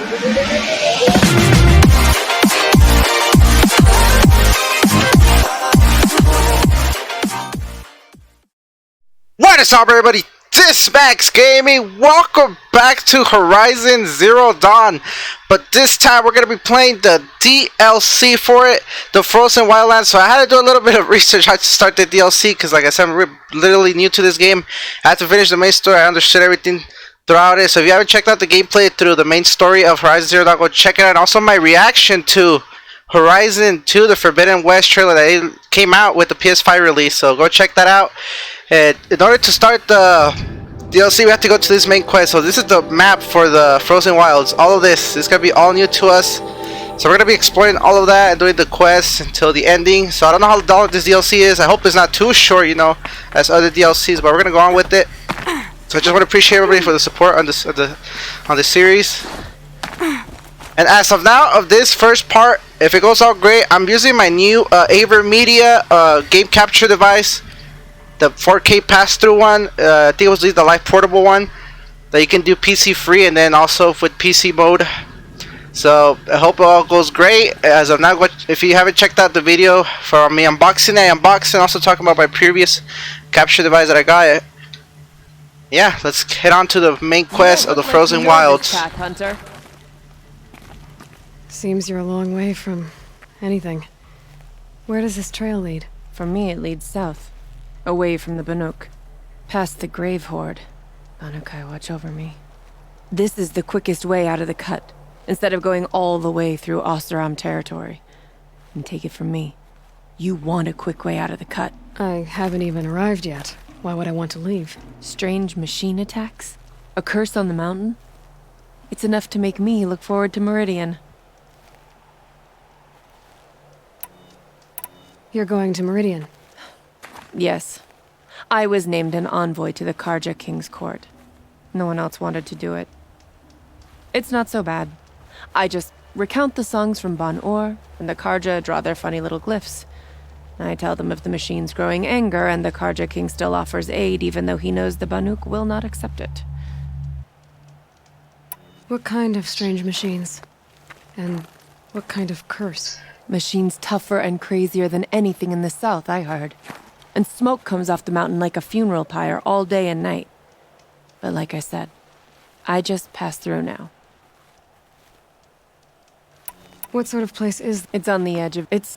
What is up, everybody? This is Max Gaming. Welcome back to Horizon Zero Dawn. But this time we're going to be playing the DLC for it, the Frozen Wildlands. So I had to do a little bit of research how to start the DLC because, like I said, I'm literally new to this game. I had to finish the main story. I understood everything throughout it. So if you haven't checked out the gameplay through the main story of Horizon Zero Dawn, go check it out. And also my reaction to Horizon 2, the Forbidden West trailer that came out with the PS5 release. So go check that out. And in order to start the DLC, we have to go to this main quest. So this is the map for the Frozen Wilds. All of this is going to be all new to us. So we're going to be exploring all of that and doing the quests until the ending. So I don't know how long this DLC is. I hope it's not too short, you know, as other DLCs. But we're going to go on with it. So I just want to appreciate everybody for the support on this series. And as of now, of this first part, if it goes all great, I'm using my new AverMedia game capture device. The 4K pass-through one, I think it was the Live Portable one that you can do PC free and then also with PC mode. So I hope it all goes great. As of now, if you haven't checked out the video for me unboxing, I unboxed and also talking about my previous capture device that I got. Yeah, let's head on to the main quest of the Frozen Wilds. Cat hunter. Seems you're a long way from anything. Where does this trail lead? For me, it leads south. Away from the Banuk. Past the Grave Horde. Banukai, watch over me. This is the quickest way out of the cut, instead of going all the way through Oseram territory. And take it from me, you want a quick way out of the cut. I haven't even arrived yet. Why would I want to leave? Strange machine attacks? A curse on the mountain? It's enough to make me look forward to Meridian. You're going to Meridian? Yes. I was named an envoy to the Carja King's court. No one else wanted to do it. It's not so bad. I just recount the songs from Ban-Ur, and the Carja draw their funny little glyphs. I tell them of the machine's growing anger, and the Carja King still offers aid even though he knows the Banuk will not accept it. What kind of strange machines? And what kind of curse? Machines tougher and crazier than anything in the south, I heard. And smoke comes off the mountain like a funeral pyre all day and night. But like I said, I just pass through now. What sort of place is... It's on the edge of... It's...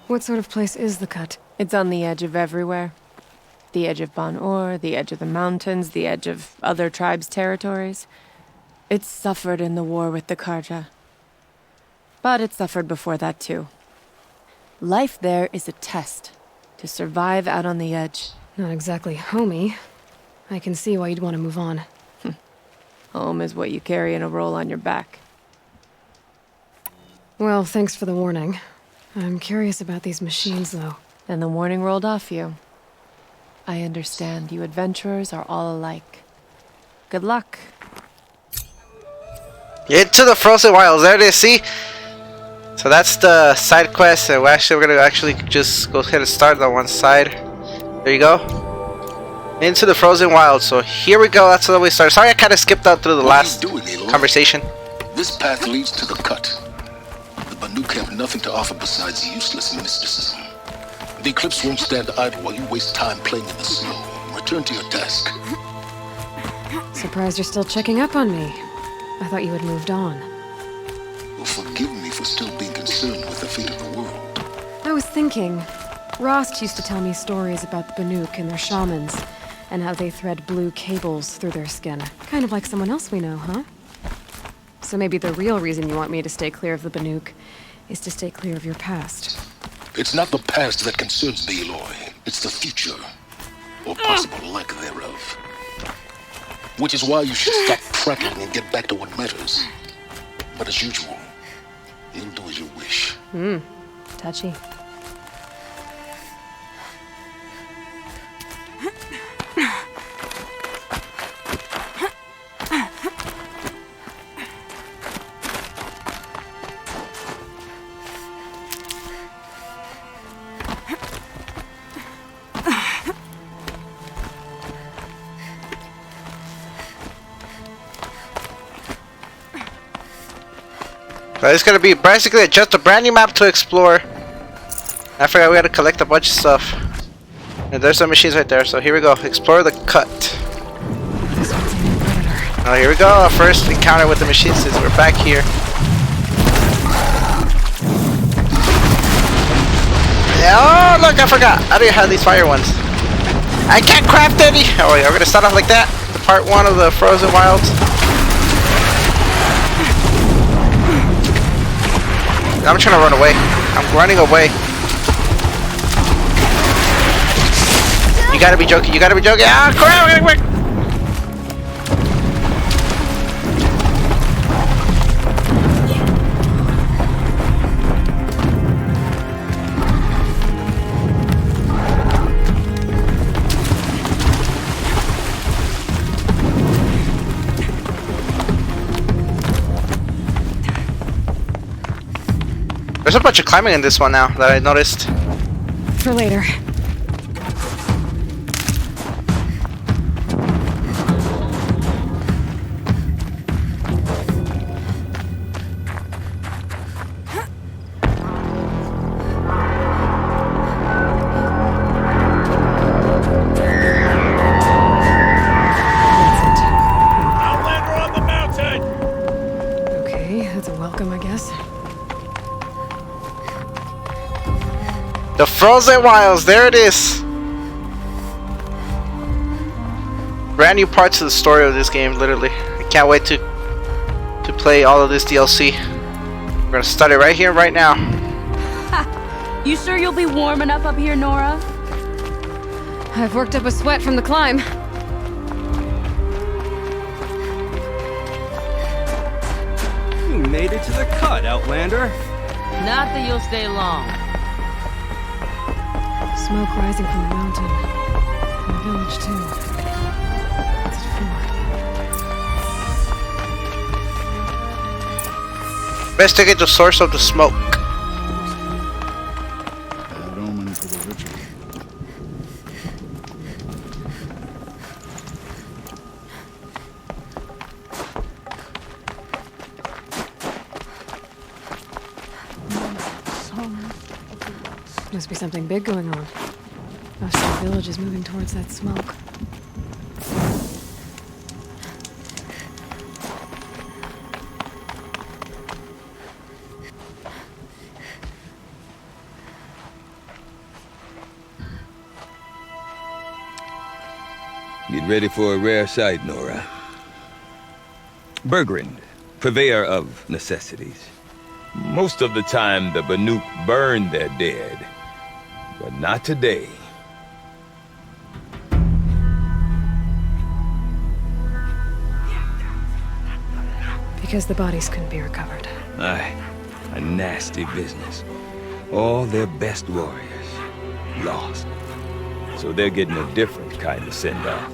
What sort of place is the cut? It's on the edge of everywhere. The edge of Ban-Ur, the edge of the mountains, the edge of other tribes' territories. It's suffered in the war with the Carja. But it suffered before that too. Life there is a test to survive out on the edge. Not exactly homey. I can see why you'd want to move on. Home is what you carry in a roll on your back. Well, thanks for the warning. I'm curious about these machines, though. And the warning rolled off you. I understand you adventurers are all alike. Good luck. Into the Frozen Wilds. There it is. See? So that's the side quest, and we're gonna just go ahead and start on one side. There you go. Into the Frozen Wilds. So here we go. That's how we start. Sorry, I kind of skipped out through the last conversation. This path leads to the cut. The Banuk have nothing to offer besides useless mysticism. The Eclipse won't stand idle while you waste time playing in the snow. Return to your task. Surprised you're still checking up on me. I thought you had moved on. Well, forgive me for still being concerned with the fate of the world. I was thinking, Rost used to tell me stories about the Banuk and their shamans, and how they thread blue cables through their skin. Kind of like someone else we know, huh? So maybe the real reason you want me to stay clear of the Banuk is to stay clear of your past. It's not the past that concerns me, Aloy. It's the future. Or possible lack thereof. Which is why you should stop prattling and get back to what matters. But as usual, you'll do as you wish. Touchy. It's gonna be basically just a brand new map to explore. I forgot we had to collect a bunch of stuff. And there's some machines right there, so here we go. Explore the cut. This one's a new predator. Oh, here we go. Our first encounter with the machines since we're back here. Oh, look, I forgot. I didn't have these fire ones. I can't craft any. Oh, yeah, we're gonna start off like that. The part 1 of the Frozen Wilds. I'm trying to run away. I'm running away. You gotta be joking. You gotta be joking. Ah, crap! Quick! There's a bunch of climbing in this one now that I noticed. For later. Outlander on the mountain! Okay, that's a welcome, I guess. The Frozen Wilds, there it is. Brand new parts of the story of this game, literally. I can't wait to play all of this DLC. We're gonna start it right here, right now. You sure you'll be warm enough up here, Nora? I've worked up a sweat from the climb. You made it to the cut, Outlander. Not that you'll stay long. Smoke rising from the mountain. From the village, too. What's it for? Investigate the source of the smoke. Bad omen for the ritual. Must be something big going on. Most of the village is moving towards that smoke. Get ready for a rare sight, Nora. Bergrind, purveyor of necessities. Most of the time, the Banuk burn their dead. But not today. Because the bodies couldn't be recovered. Aye, a nasty business. All their best warriors lost. So they're getting a different kind of send-off.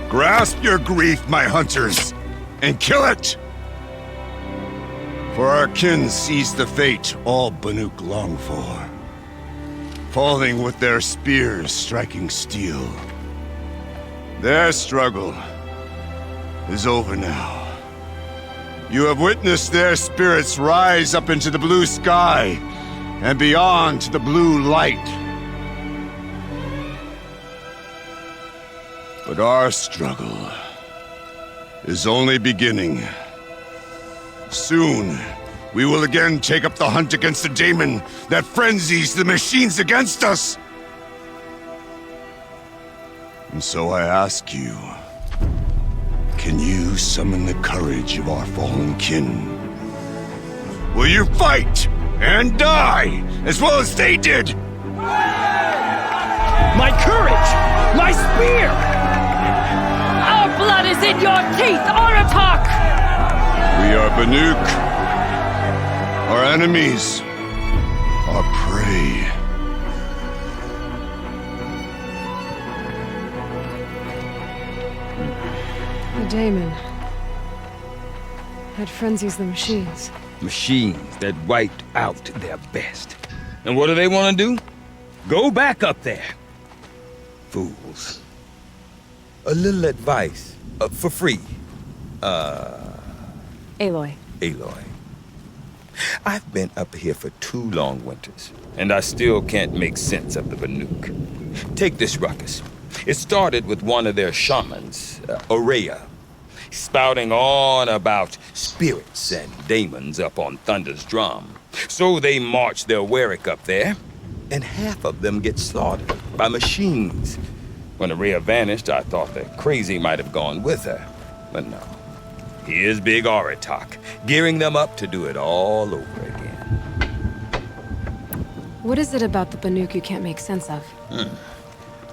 Grasp your grief, my hunters, and kill it! For our kin sees the fate all Banuk long for. Falling with their spears striking steel, Their struggle is over now. You have witnessed their spirits rise up into the blue sky and beyond to the blue light. But our struggle is only beginning. Soon, we will again take up the hunt against the daemon that frenzies the machines against us. And so I ask you, can you summon the courage of our fallen kin? Will you fight and die as well as they did? My courage! My spear! Our blood is in your teeth, Aratak! We are Banuk. Our enemies are prey. The daemon. That frenzies the machines. Machines that wiped out their best. And what do they want to do? Go back up there. Fools. A little advice, for free. Aloy. Aloy. I've been up here for 2 long winters, and I still can't make sense of the Banuk. Take this ruckus. It started with one of their shamans, Ourea, spouting on about spirits and daemons up on Thunder's drum. So they march their Warwick up there, and half of them get slaughtered by machines. When Ourea vanished, I thought the crazy might have gone with her, but no. Here's Big Aratak, gearing them up to do it all over again. What is it about the Banuk you can't make sense of?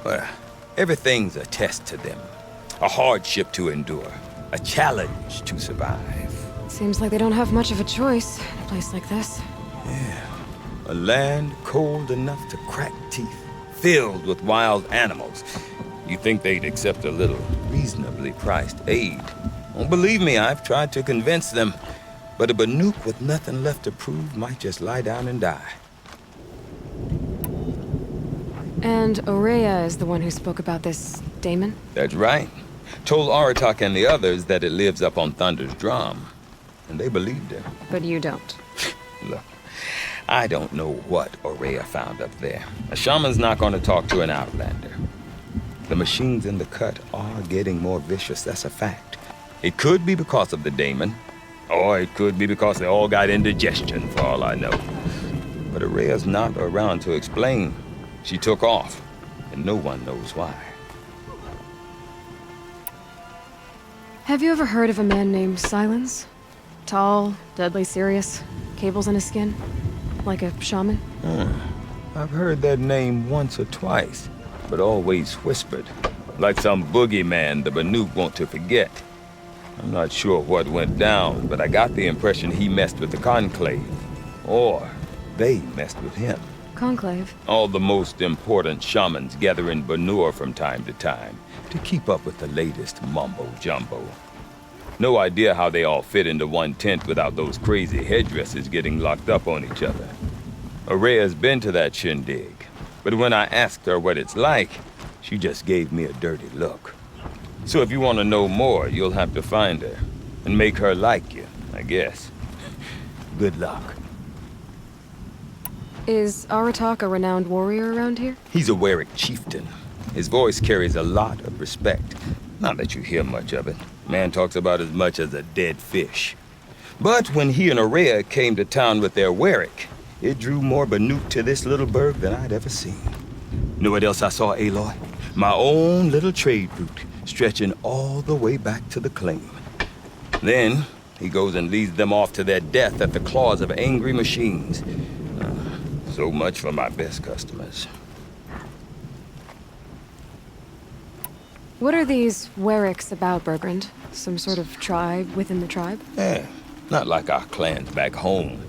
Well, everything's a test to them. A hardship to endure. A challenge to survive. Seems like they don't have much of a choice in a place like this. A land cold enough to crack teeth, filled with wild animals. You think they'd accept a little reasonably priced aid? Don't believe me, I've tried to convince them. But a Banuk with nothing left to prove might just lie down and die. And Ourea is the one who spoke about this daemon? That's right. Told Aratak and the others that it lives up on Thunder's drum. And they believed him. But you don't. Look, I don't know what Ourea found up there. A shaman's not going to talk to an outlander. The machines in the cut are getting more vicious, that's a fact. It could be because of the daemon, or it could be because they all got indigestion, for all I know. But Ourea's not around to explain. She took off, and no one knows why. Have you ever heard of a man named Silence? Tall, deadly serious, cables in his skin, like a shaman? I've heard that name once or twice, but always whispered, like some boogeyman the Banuk want to forget. I'm not sure what went down, but I got the impression he messed with the Conclave. Or they messed with him. Conclave? All the most important shamans gather in Banur from time to time to keep up with the latest mumbo-jumbo. No idea how they all fit into one tent without those crazy headdresses getting locked up on each other. Ourea's been to that shindig, but when I asked her what it's like, she just gave me a dirty look. So if you want to know more, you'll have to find her and make her like you, I guess. Good luck. Is Aratak a renowned warrior around here? He's a Warwick chieftain. His voice carries a lot of respect. Not that you hear much of it. Man talks about as much as a dead fish. But when he and Ourea came to town with their Warwick, it drew more Banuk to this little burg than I'd ever seen. Know what else I saw, Aloy? My own little trade route, stretching all the way back to the claim. Then, he goes and leads them off to their death at the claws of angry machines. So much for my best customers. What are these Warwicks about, Bergrand? Some sort of tribe within the tribe? Not like our clans back home.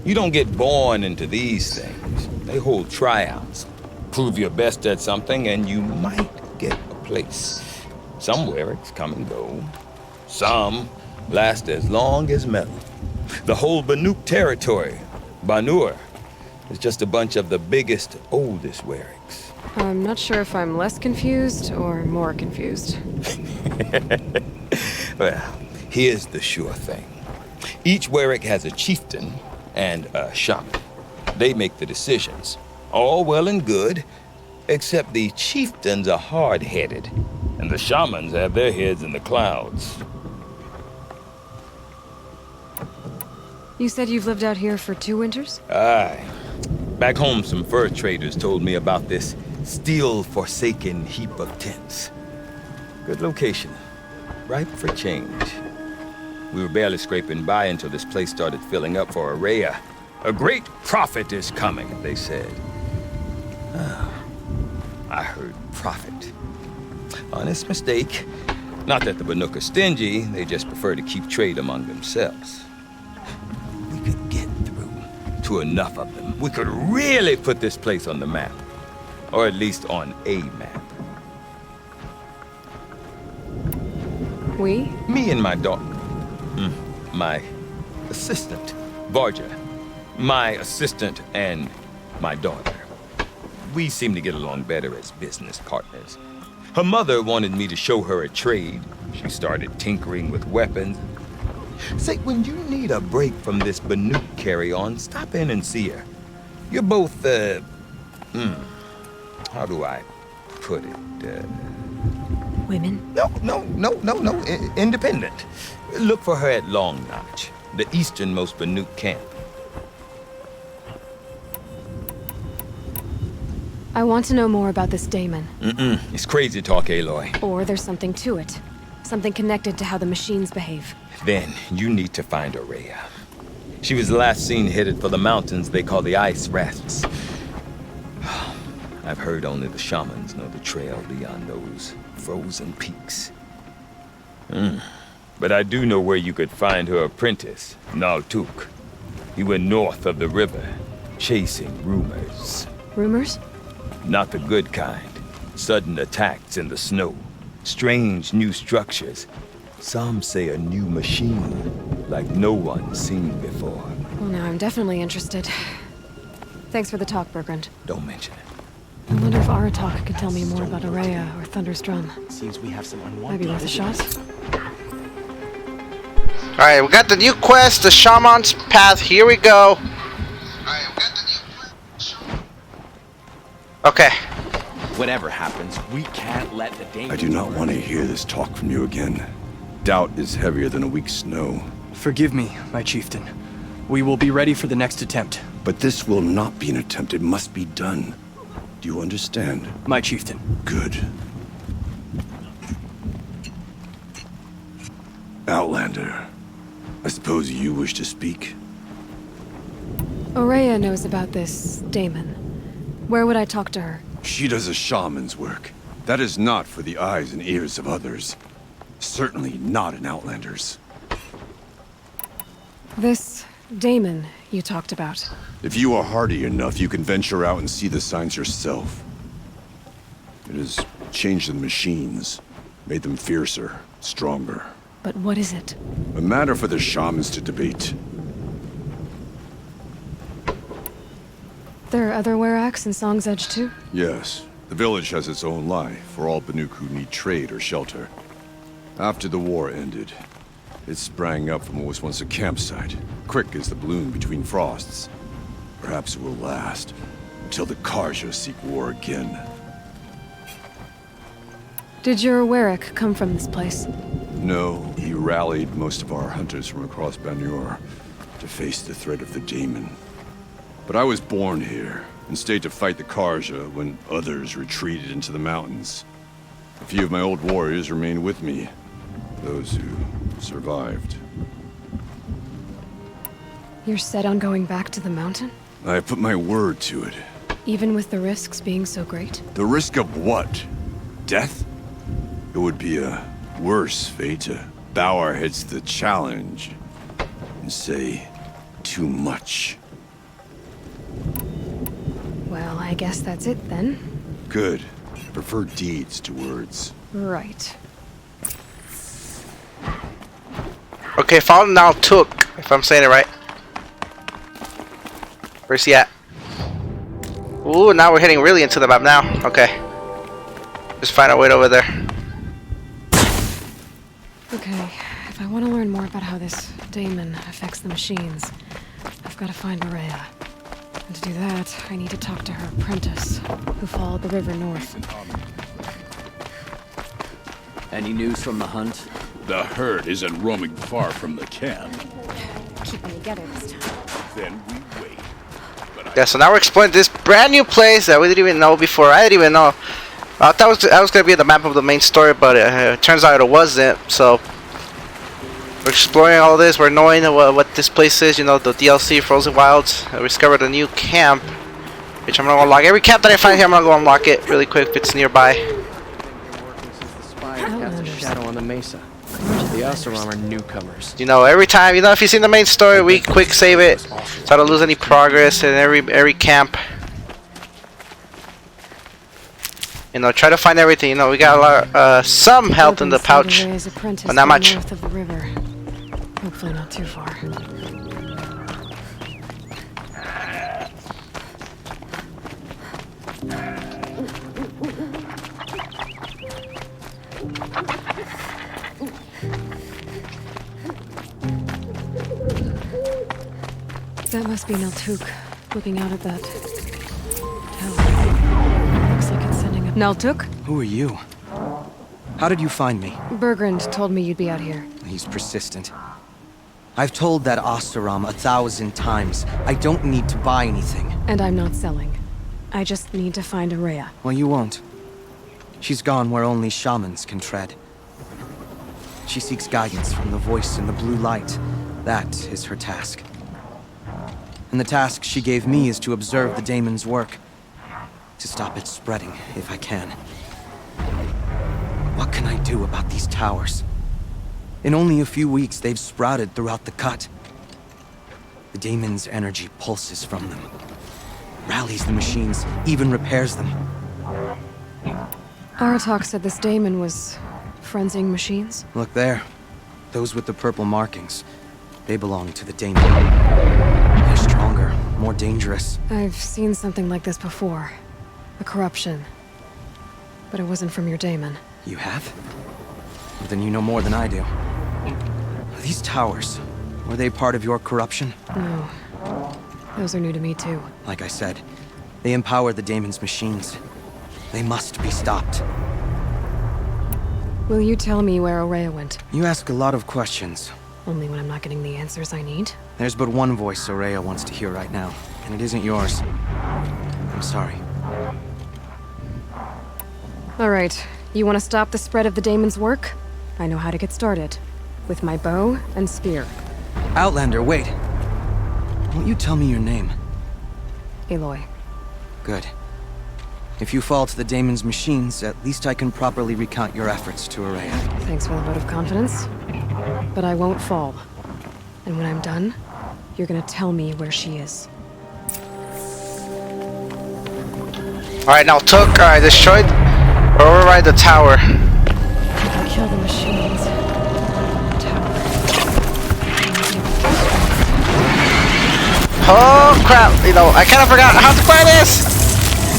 You don't get born into these things. They hold tryouts. Prove your best at something and you might get a place. Some Warwicks come and go. Some last as long as metal. The whole Banuk territory, Banur, is just a bunch of the biggest, oldest Warwicks. I'm not sure if I'm less confused or more confused. Well, here's the sure thing. Each Warwick has a chieftain and a shaman. They make the decisions. All well and good, except the chieftains are hard-headed, and the shamans have their heads in the clouds. You said you've lived out here for 2 winters? Aye. Back home, some fur traders told me about this still-forsaken heap of tents. Good location. Ripe for change. We were barely scraping by until this place started filling up for Araya. A great prophet is coming, they said. I heard prophet. Honest mistake. Not that the Banuk are stingy, they just prefer to keep trade among themselves. We could get through to enough of them. We could really put this place on the map. Or at least on a map. We? Me and my daughter. My assistant, Varja. My assistant and my daughter. We seem to get along better as business partners. Her mother wanted me to show her a trade. She started tinkering with weapons. Say, when you need a break from this Banuk carry-on, stop in and see her. You're both, how do I put it? Women? No. Independent. Look for her at Long Notch, the easternmost Banuk camp. I want to know more about this Daemon. It's crazy talk, Aloy. Or there's something to it. Something connected to how the machines behave. Then you need to find Araya. She was last seen headed for the mountains they call the Ice Rasps. I've heard only the shamans know the trail beyond those frozen peaks. But I do know where you could find her apprentice, Naltuk. He went north of the river, chasing rumors. Rumors? Not the good kind. Sudden attacks in the snow. Strange new structures. Some say a new machine, like no one's seen before. Well, now I'm definitely interested. Thanks for the talk, Bergrand. Don't mention it. I wonder if Aratak could tell me more about Araya or Thunder's Drum. Seems we have some Might unwanted be worth a shot. Alright, we got the new quest, the Shaman's Path. Here we go. Okay. Whatever happens, we can't let the danger. I do not want to hear this talk from you again. Doubt is heavier than a week's snow. Forgive me, my chieftain. We will be ready for the next attempt. But this will not be an attempt. It must be done. Do you understand? My chieftain. Good. Outlander, I suppose you wish to speak? Araya knows about this Daemon. Where would I talk to her? She does a shaman's work. That is not for the eyes and ears of others. Certainly not an Outlander's. This Daemon you talked about. If you are hardy enough, you can venture out and see the signs yourself. It has changed the machines, made them fiercer, stronger. But what is it? A matter for the shamans to debate. There are other Weraks in Song's Edge too? Yes, the village has its own life for all Banuk who need trade or shelter. After the war ended, it sprang up from what was once a campsite, quick as the bloom between frosts. Perhaps it will last, until the Karja seek war again. Did your Werak come from this place? No, he rallied most of our hunters from across Banur to face the threat of the Daemon. But I was born here, and stayed to fight the Karja when others retreated into the mountains. A few of my old warriors remained with me, those who survived. You're set on going back to the mountain? I put my word to it. Even with the risks being so great? The risk of what? Death? It would be a worse fate to bow our heads to the challenge and say too much. Well, I guess that's it then. Good. I prefer deeds to words. Right. Okay, follow Naltuk, if I'm saying it right. Where's he at? Ooh, now we're heading really into the map now. Okay. Just find our way over there. Okay, if I want to learn more about how this daemon affects the machines, I've got to find Maria. And to do that, I need to talk to her apprentice, who followed the river north. Any news from the hunt? The herd isn't roaming far from the camp. Keep me together this time. Then we wait. Yeah, so now we're exploring this brand new place that we didn't even know before. I didn't even know. I thought that was gonna be the map of the main story, but it turns out it wasn't. So we're exploring all this. We're knowing what this place is. You know, the DLC Frozen Wilds. We discovered a new camp, which I'm gonna unlock. Every camp that I find here, I'm gonna go unlock it really quick if it's nearby. Cast a shadow on the mesa. The Oseram are newcomers. You know, every time, you know, if you've seen the main story, we quick save it, so I don't lose any progress in every camp. You know, try to find everything. You know, we got a lot, some health in the pouch, but not much. North of the river. Hopefully not too far. That must be Naltuk, looking out at that tower. Looks like it's sending a... Naltuk? Who are you? How did you find me? Bergrand told me you'd be out here. He's persistent. I've told that Oseram 1,000 times. I don't need to buy anything. And I'm not selling. I just need to find Araya. Well, you won't. She's gone where only shamans can tread. She seeks guidance from the voice in the blue light. That is her task. And the task she gave me is to observe the daemon's work. To stop it spreading, if I can. What can I do about these towers? In only a few weeks, they've sprouted throughout the cut. The daemon's energy pulses from them. Rallies the machines, even repairs them. Aratak said this daemon was frenzying machines. Look there. Those with the purple markings. They belong to the daemon. They're stronger, more dangerous. I've seen something like this before. A corruption. But it wasn't from your daemon. You have? Well, then you know more than I do. These towers, were they part of your corruption? No. Those are new to me too. Like I said, they empower the daemon's machines. They must be stopped. Will you tell me where Araya went? You ask a lot of questions. Only when I'm not getting the answers I need. There's but one voice Araya wants to hear right now, and it isn't yours. I'm sorry. Alright, you want to stop the spread of the daemon's work? I know how to get started. With my bow and spear. Outlander, wait! Won't you tell me your name? Aloy. Good. If you fall to the daemon's machines, at least I can properly recount your efforts to Araya. Thanks for the vote of confidence. But I won't fall. And when I'm done, you're gonna tell me where she is. Alright, now took, destroyed, or override the tower. I'll kill the machines. Tower. Oh crap, you know, I kinda forgot how to play this!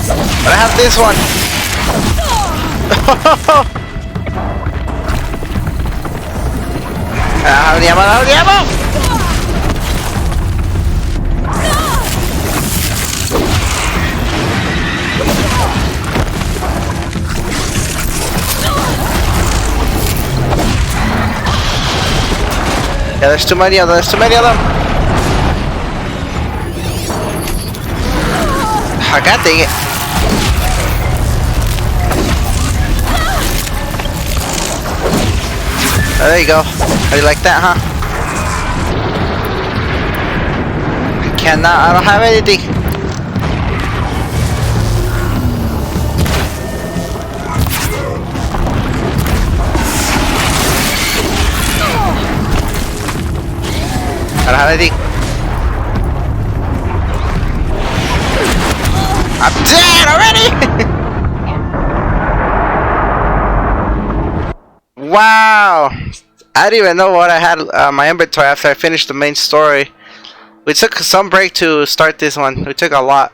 But I have this one. I don't have any ammo, I don't have any ammo! Yeah, there's too many of them, there's too many of them! Oh, god dang it. Oh, there you go. How do you like that, huh? I cannot, I don't have anything. I don't have anything. I'm dead already! Wow! I didn't even know what I had on my inventory after I finished the main story. We took some break to start this one. We took a lot.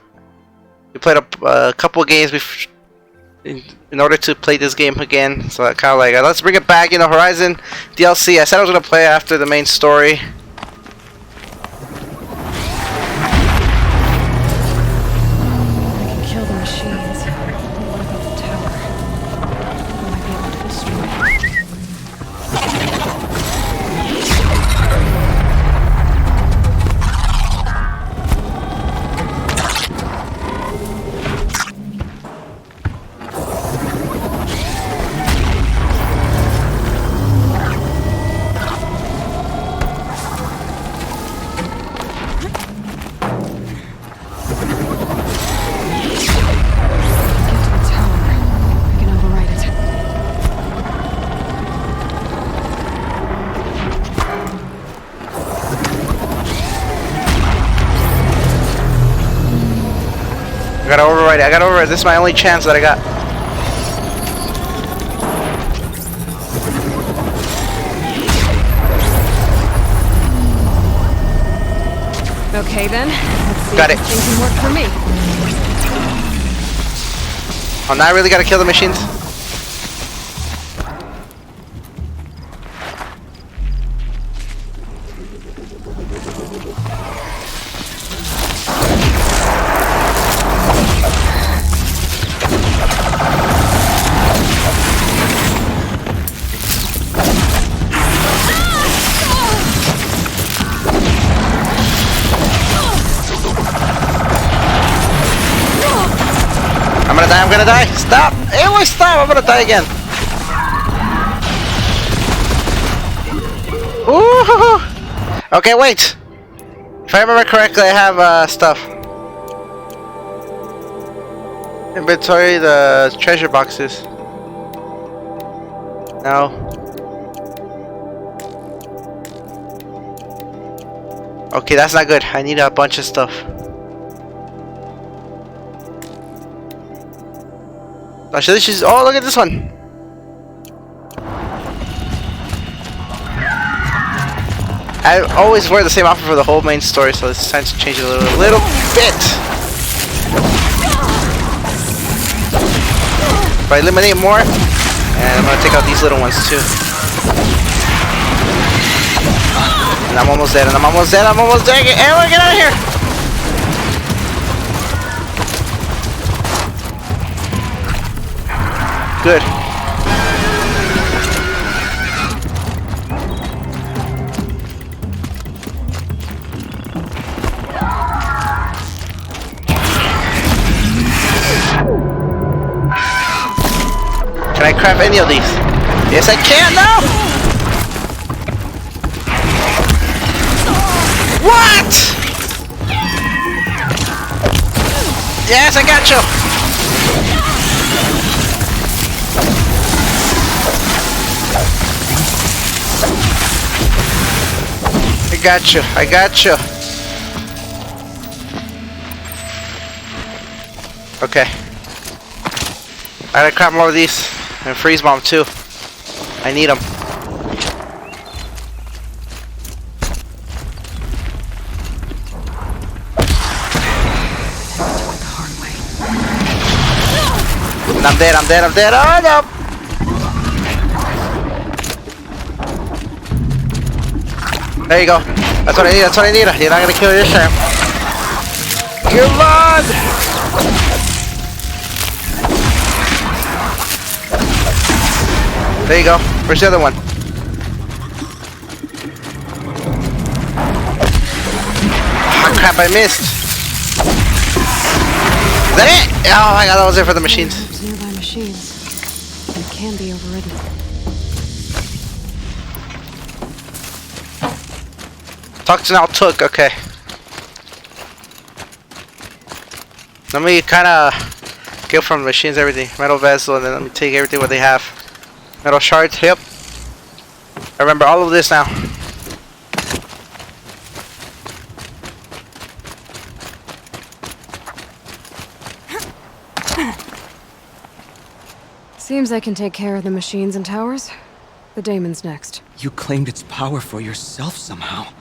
We played a couple of games in order to play this game again. So I kind of like, let's bring it back. You know, Horizon DLC. I said I was gonna play after the main story. I gotta override. This is my only chance that I got. Okay then. Let's see Got if it. Things can work for me. Oh, now I really gotta kill the machines. I'm gonna die. Stop! Anyway, stop! I'm gonna die again. Ooh! Okay, wait. If I remember correctly, I have stuff. Inventory, the treasure boxes. No. Okay, that's not good. I need a bunch of stuff. Actually, she's. Oh, look at this one. I always wear the same outfit for the whole main story, so it's time to change it a little bit. If I eliminate more, and I'm gonna take out these little ones too. And I'm almost dead. And I'm almost dead. I'm almost dead. Everyone, get out of here! Good. Can I craft any of these? Yes, I can now! What? Yes, I got you! I got you. I got you. Okay. I gotta craft more of these. And freeze bomb too. I need them. And I'm dead. I'm dead. I'm dead. Oh no! There you go. That's what I need. That's what I need. You're not gonna kill your shrimp. Come on! There you go. Where's the other one? Oh crap! I missed. Is that it? Oh my god! That was it for the machines. Nearby machines. They can be overridden. Toxin out took, okay. Let me kinda get from the machines everything. Metal vessel, and then let me take everything what they have. Metal shards, yep. I remember all of this now. Seems I can take care of the machines and towers. The daemon's next. You claimed its power for yourself somehow.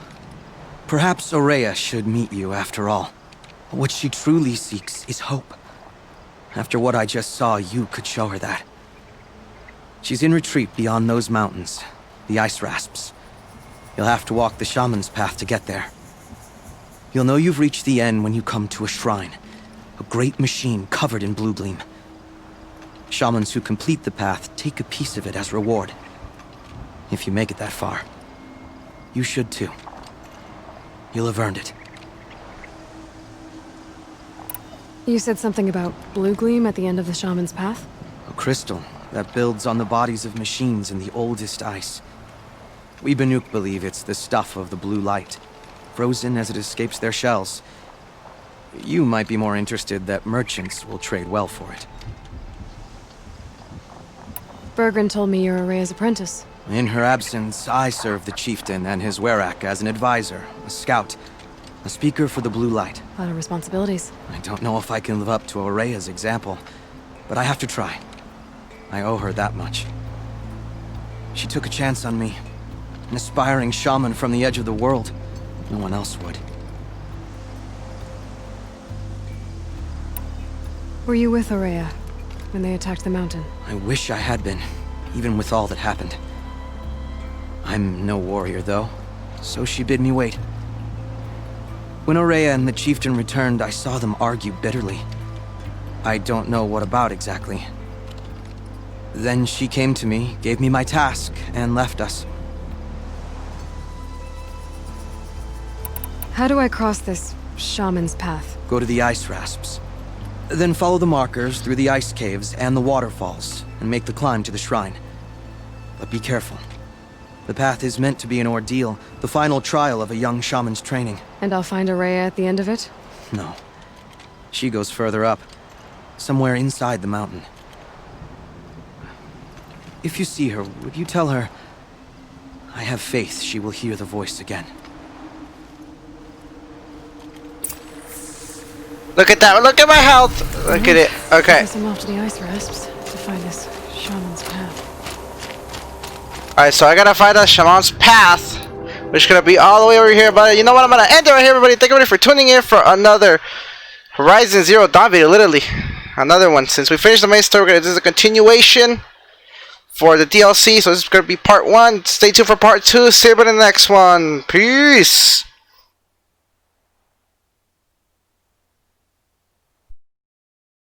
Perhaps Ourea should meet you after all. What she truly seeks is hope. After what I just saw, you could show her that. She's in retreat beyond those mountains, the ice rasps. You'll have to walk the shaman's path to get there. You'll know you've reached the end when you come to a shrine, a great machine covered in blue gleam. Shamans who complete the path take a piece of it as reward. If you make it that far, you should too. You'll have earned it. You said something about blue gleam at the end of the shaman's path? A crystal that builds on the bodies of machines in the oldest ice. We Banuk believe it's the stuff of the blue light, frozen as it escapes their shells. You might be more interested that merchants will trade well for it. Bergren told me you're Araya's apprentice. In her absence, I serve the chieftain and his werak as an advisor, a scout, a speaker for the blue light. A lot of responsibilities. I don't know if I can live up to Araya's example, but I have to try. I owe her that much. She took a chance on me, an aspiring shaman from the edge of the world. No one else would. Were you with Araya when they attacked the mountain? I wish I had been, even with all that happened. I'm no warrior, though, so she bid me wait. When Araya and the chieftain returned, I saw them argue bitterly. I don't know what about exactly. Then she came to me, gave me my task, and left us. How do I cross this shaman's path? Go to the ice rasps. Then follow the markers through the ice caves and the waterfalls, and make the climb to the shrine. But be careful. The path is meant to be an ordeal, the final trial of a young shaman's training. And I'll find Araya at the end of it? No. She goes further up, somewhere inside the mountain. If you see her, would you tell her, I have faith she will hear the voice again. Look at that. Look at my health. Look at it. Okay. I guess I'm off to the ice rasps to find this shaman's path. Alright, so I gotta find a shaman's path, which is gonna be all the way over here. But you know what? I'm gonna end it right here, everybody. Thank everybody for tuning in for another Horizon Zero Dawn video. Literally, another one. Since we finished the main story, this is a continuation for the DLC. So this is gonna be part 1. Stay tuned for part 2. See you in the next one. Peace.